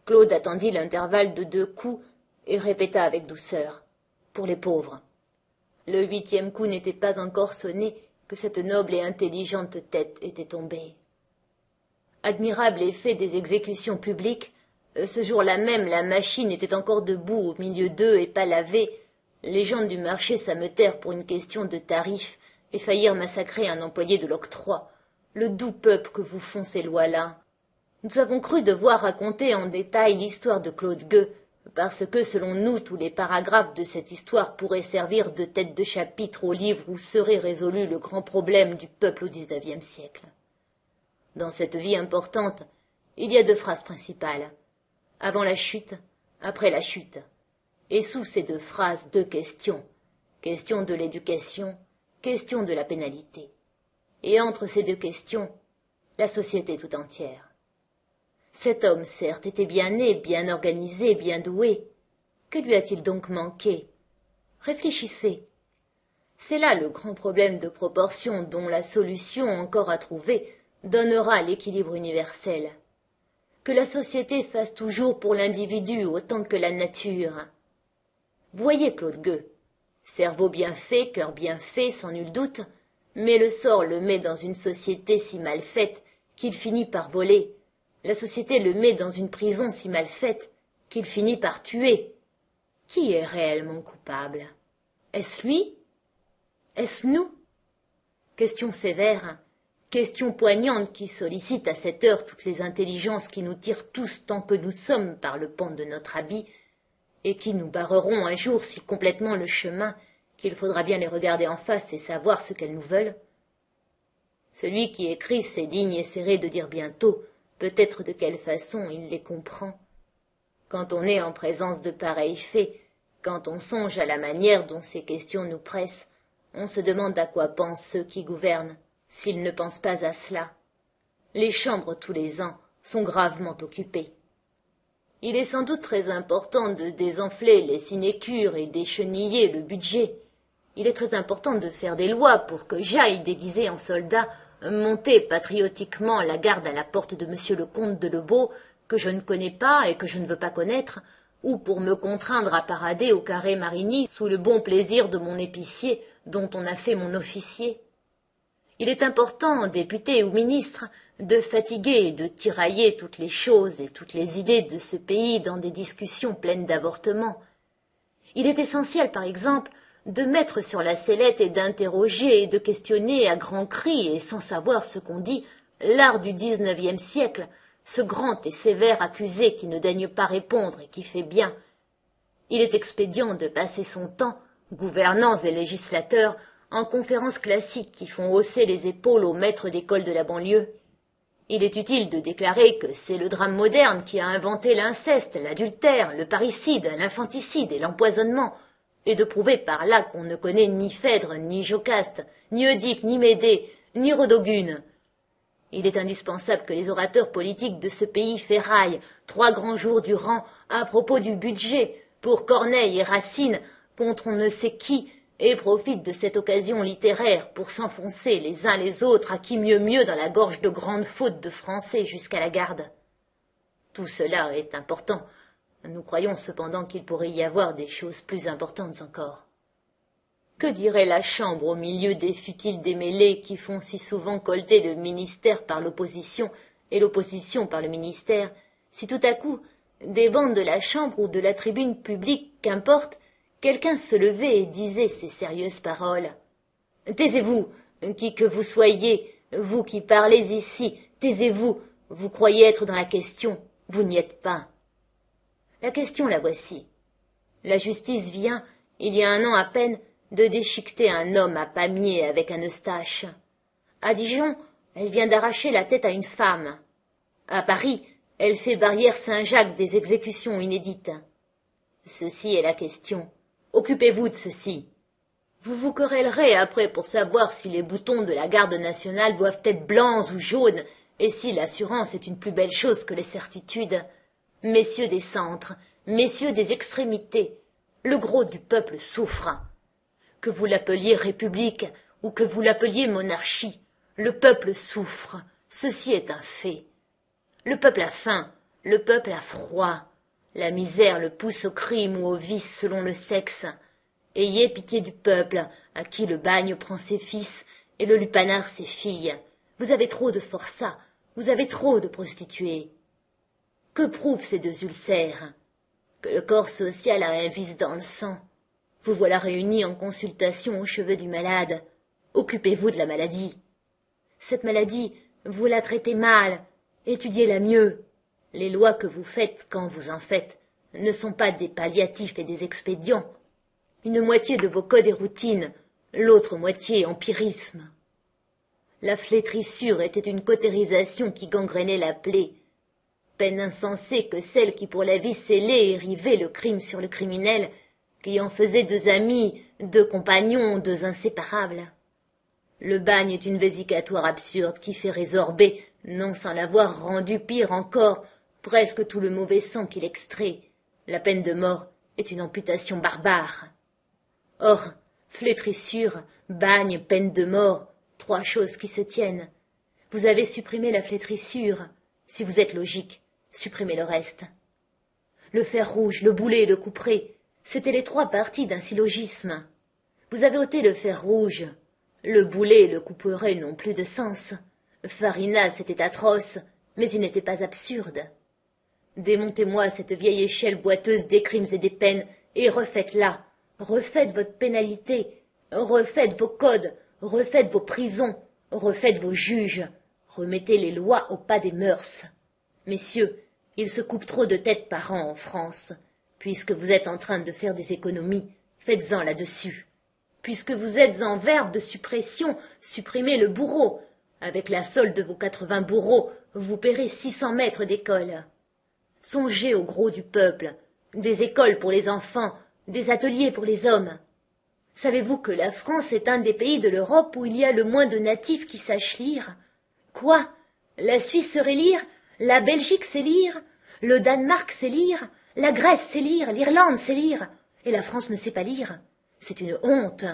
Claude attendit l'intervalle de 2 coups et répéta avec douceur « Pour les pauvres ». Le 8e coup n'était pas encore sonné que cette noble et intelligente tête était tombée. Admirable effet des exécutions publiques, ce jour-là même la machine était encore debout au milieu d'eux et pas lavée. Les gens du marché s'ameutèrent pour une question de tarif et faillirent massacrer un employé de l'octroi. Le doux peuple que vous font ces lois-là. Nous avons cru devoir raconter en détail l'histoire de Claude Gueux, parce que, selon nous, tous les paragraphes de cette histoire pourraient servir de tête de chapitre au livre où serait résolu le grand problème du peuple au XIXe siècle. Dans cette vie importante, il y a 2 phrases principales. Avant la chute, après la chute. Et sous ces 2 phrases, 2 questions. Question de l'éducation, question de la pénalité. Et entre ces 2 questions, la société tout entière. Cet homme, certes, était bien né, bien organisé, bien doué. Que lui a-t-il donc manqué? Réfléchissez. C'est là le grand problème de proportion dont la solution encore à trouver donnera l'équilibre universel. Que la société fasse toujours pour l'individu autant que la nature. Voyez Claude Gueux. Cerveau bien fait, cœur bien fait, sans nul doute, mais le sort le met dans une société si mal faite qu'il finit par voler. La société le met dans une prison si mal faite qu'il finit par tuer. Qui est réellement coupable? Est-ce lui? Est-ce nous? Question sévère, question poignante qui sollicite à cette heure toutes les intelligences qui nous tirent tous tant que nous sommes par le pan de notre habit, et qui nous barreront un jour si complètement le chemin qu'il faudra bien les regarder en face et savoir ce qu'elles nous veulent. Celui qui écrit ces lignes essaierait de dire bientôt peut-être de quelle façon il les comprend. Quand on est en présence de pareils faits, quand on songe à la manière dont ces questions nous pressent, On se demande à quoi pensent ceux qui gouvernent, s'ils ne pensent pas à cela. Les chambres, tous les ans, sont gravement occupées. Il est sans doute très important de désenfler les sinécures et d'écheniller le budget. Il est très important de faire des lois pour que j'aille, déguisé en soldat, monter patriotiquement la garde à la porte de monsieur le comte de Lebeau, que je ne connais pas et que je ne veux pas connaître, ou pour me contraindre à parader au carré Marigny sous le bon plaisir de mon épicier, dont on a fait mon officier. Il est important, député ou ministre, de fatiguer et de tirailler toutes les choses et toutes les idées de ce pays dans des discussions pleines d'avortements. Il est essentiel, par exemple, de mettre sur la sellette et d'interroger et de questionner à grands cris et sans savoir ce qu'on dit l'art du XIXe siècle, ce grand et sévère accusé qui ne daigne pas répondre et qui fait bien. Il est expédient de passer son temps, gouvernants et législateurs, en conférences classiques qui font hausser les épaules aux maîtres d'école de la banlieue. Il est utile de déclarer que c'est le drame moderne qui a inventé l'inceste, l'adultère, le parricide, l'infanticide et l'empoisonnement, et de prouver par là qu'on ne connaît ni Phèdre, ni Jocaste, ni Oedipe, ni Médée, ni Rodogune. Il est indispensable que les orateurs politiques de ce pays ferraillent 3 grands jours durant à propos du budget pour Corneille et Racine contre on ne sait qui, et profitent de cette occasion littéraire pour s'enfoncer les uns les autres à qui mieux dans la gorge de grandes fautes de français jusqu'à la garde. Tout cela est important. Nous croyons cependant qu'il pourrait y avoir des choses plus importantes encore. Que dirait la Chambre au milieu des futiles démêlés qui font si souvent colter le ministère par l'opposition et l'opposition par le ministère, si tout à coup, des bancs de la Chambre ou de la tribune publique, qu'importe, quelqu'un se levait et disait ces sérieuses paroles. « Taisez-vous, qui que vous soyez, vous qui parlez ici, taisez-vous, vous croyez être dans la question, vous n'y êtes pas. » La question la voici. La justice vient, il y a 1 an à peine, de déchiqueter un homme à Pamiers avec un eustache. À Dijon, elle vient d'arracher la tête à une femme. À Paris, elle fait barrière Saint-Jacques des exécutions inédites. Ceci est la question. Occupez-vous de ceci. Vous vous querellerez après pour savoir si les boutons de la garde nationale doivent être blancs ou jaunes, et si l'assurance est une plus belle chose que les certitudes. Messieurs des centres, messieurs des extrémités, le gros du peuple souffre. Que vous l'appeliez république ou que vous l'appeliez monarchie, le peuple souffre, ceci est un fait. Le peuple a faim, le peuple a froid, la misère le pousse au crime ou au vice selon le sexe. Ayez pitié du peuple, à qui le bagne prend ses fils et le lupanar ses filles. Vous avez trop de forçats, vous avez trop de prostituées. Que prouvent ces 2 ulcères? Que le corps social a un vice dans le sang. Vous voilà réunis en consultation aux cheveux du malade. Occupez-vous de la maladie. Cette maladie, vous la traitez mal, étudiez-la mieux. Les lois que vous faites, quand vous en faites, ne sont pas des palliatifs et des expédients. Une moitié de vos codes est routine, l'autre moitié empirisme. La flétrissure était une cautérisation qui gangrénait la plaie. Peine insensée que celle qui pour la vie scellée érivait le crime sur le criminel, qui en faisait 2 amis, 2 compagnons, 2 inséparables. Le bagne est une vésicatoire absurde qui fait résorber, non sans l'avoir rendu pire encore, presque tout le mauvais sang qu'il extrait. La peine de mort est une amputation barbare. Or, flétrissure, bagne, peine de mort, 3 choses qui se tiennent. Vous avez supprimé la flétrissure. Si vous êtes logique, supprimez le reste. Le fer rouge, le boulet, le couperet, c'étaient les 3 parties d'un syllogisme. Vous avez ôté le fer rouge. Le boulet et le couperet n'ont plus de sens. Farinas était atroce, mais il n'était pas absurde. Démontez-moi cette vieille échelle boiteuse des crimes et des peines, et refaites-la. Refaites votre pénalité, refaites vos codes, refaites vos prisons, refaites vos juges, remettez les lois au pas des mœurs. Messieurs, il se coupe trop de têtes par an en France. Puisque vous êtes en train de faire des économies, faites-en là-dessus. Puisque vous êtes en verbe de suppression, supprimez le bourreau. Avec la solde de vos 80 bourreaux, vous paierez 600 maîtres d'école. Songez au gros du peuple, des écoles pour les enfants, des ateliers pour les hommes. Savez-vous que la France est un des pays de l'Europe où il y a le moins de natifs qui sachent lire? Quoi? La Suisse saurait lire? La Belgique sait lire? Le Danemark sait lire? La Grèce sait lire? L'Irlande sait lire? Et la France ne sait pas lire? C'est une honte.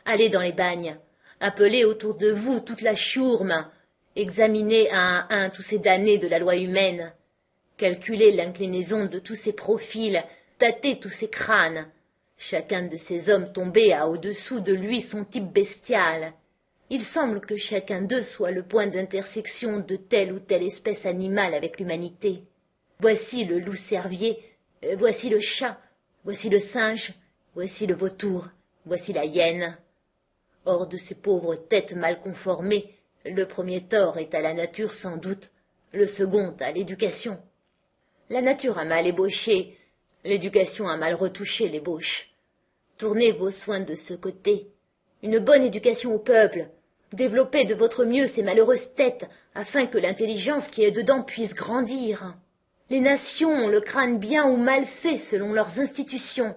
Allez dans les bagnes, appelez autour de vous toute la chourme, examinez un à un tous ces damnés de la loi humaine, calculez l'inclinaison de tous ces profils, tâtez tous ces crânes. Chacun de ces hommes tombés a au-dessous de lui son type bestial. Il semble que chacun d'eux soit le point d'intersection de telle ou telle espèce animale avec l'humanité. Voici le loup-cervier, voici le chat, voici le singe, voici le vautour, voici la hyène. Hors de ces pauvres têtes mal conformées, le premier tort est à la nature sans doute, le second à l'éducation. La nature a mal ébauché, l'éducation a mal retouché l'ébauche. Tournez vos soins de ce côté. Une bonne éducation au peuple. Développez de votre mieux ces malheureuses têtes, afin que l'intelligence qui est dedans puisse grandir. Les nations ont le crâne bien ou mal fait selon leurs institutions.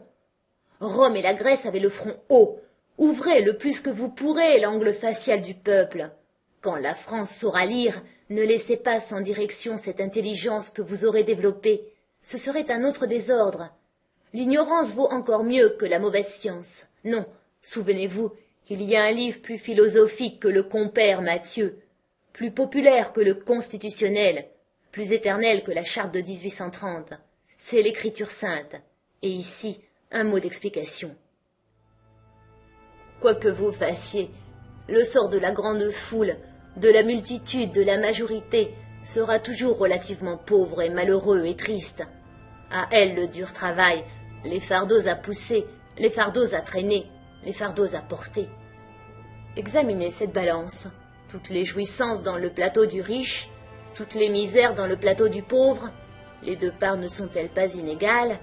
Rome et la Grèce avaient le front haut. Ouvrez le plus que vous pourrez l'angle facial du peuple. Quand la France saura lire, ne laissez pas sans direction cette intelligence que vous aurez développée. Ce serait un autre désordre. L'ignorance vaut encore mieux que la mauvaise science. Non, souvenez-vous qu'il y a un livre plus philosophique que le compère Matthieu, plus populaire que le constitutionnel, plus éternel que la charte de 1830. C'est l'écriture sainte. Et ici, un mot d'explication. Quoi que vous fassiez, le sort de la grande foule, de la multitude, de la majorité, sera toujours relativement pauvre et malheureux et triste. À elle le dur travail, les fardeaux à pousser, les fardeaux à traîner, les fardeaux à porter. Examinez cette balance, toutes les jouissances dans le plateau du riche, toutes les misères dans le plateau du pauvre, les deux parts ne sont-elles pas inégales?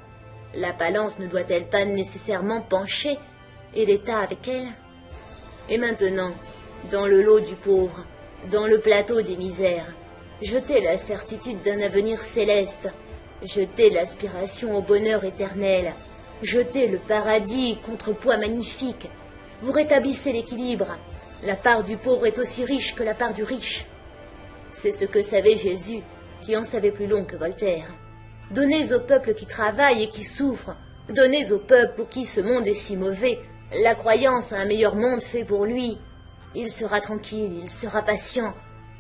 La balance ne doit-elle pas nécessairement pencher, et l'État avec elle? Et maintenant, dans le lot du pauvre, dans le plateau des misères, jetez la certitude d'un avenir céleste, jetez l'aspiration au bonheur éternel, jetez le paradis, contrepoids magnifique. Vous rétablissez l'équilibre. La part du pauvre est aussi riche que la part du riche. C'est ce que savait Jésus, qui en savait plus long que Voltaire. Donnez au peuple qui travaille et qui souffre, donnez au peuple pour qui ce monde est si mauvais, la croyance à un meilleur monde fait pour lui. Il sera tranquille, il sera patient.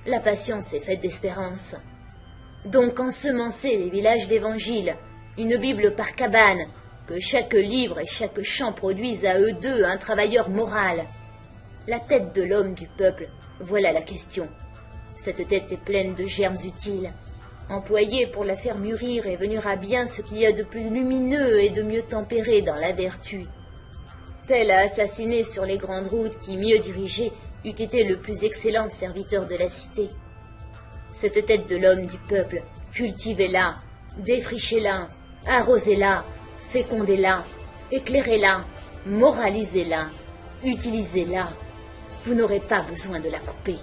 La patience est faite d'espérance. Donc ensemencez les villages d'Évangile, une Bible par cabane, que chaque livre et chaque chant produisent à eux deux un travailleur moral. La tête de l'homme du peuple, voilà la question. Cette tête est pleine de germes utiles. Employée pour la faire mûrir et venir à bien ce qu'il y a de plus lumineux et de mieux tempéré dans la vertu. Tel à assassiner sur les grandes routes qui, mieux dirigé, eût été le plus excellent serviteur de la cité. Cette tête de l'homme du peuple, cultivez-la, défrichez-la, arrosez-la, fécondez-la, éclairez-la, moralisez-la, utilisez-la. Vous n'aurez pas besoin de la couper.